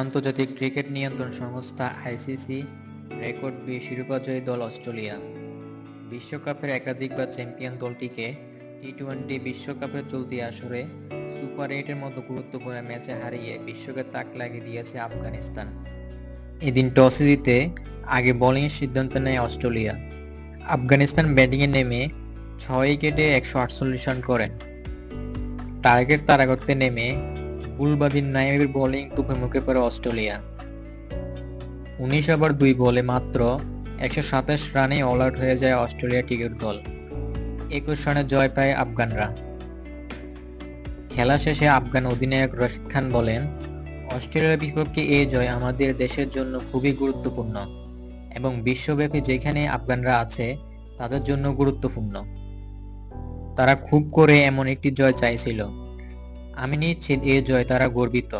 আন্তর্জাতিক ক্রিকেট নিয়ন্ত্রণ সংস্থা আইসিসি রেকর্ড শিরোপাজয়ী দল অস্ট্রেলিয়া। বিশ্বকাপের একাধিকবার চ্যাম্পিয়ন দলটিকে টি-টোয়েন্টি বিশ্বকাপের চলতি আসরে সুপার 8-এর মতো গুরুত্বপূর্ণ ম্যাচে হারিয়ে বিশ্বকে তাক লাগিয়ে দিয়েছে আফগানিস্তান। এদিন টসে জিতে আগে বোলিংয়ের সিদ্ধান্ত নেয় অস্ট্রেলিয়া। আফগানিস্তান ব্যাটিংয়ে নেমে 6 উইকেটে 148 রান করেন। টার্গেট তাড়া করতে নেমে গুলবাদিন নাইমের বোলিং তোপের মুখে পড়ে অস্ট্রেলিয়া। 19 ওভার 2 বলে মাত্র 127 রানে অল আউট হয়ে যায় অস্ট্রেলিয়া ক্রিকেট দল। 21 রানে জয় পায় আফগানরা। খেলা শেষে আফগান অধিনায়ক রশিদ খান বলেন, অস্ট্রেলিয়ার বিপক্ষে এই জয় আমাদের দেশের জন্য খুবই গুরুত্বপূর্ণ এবং বিশ্বব্যাপী যেখানে আফগানরা আছে তাদের জন্য গুরুত্বপূর্ণ। তারা খুব করে এমন একটি জয় চাইছিল। আমি নিশ্চিত এই জয় তারা গর্বিত।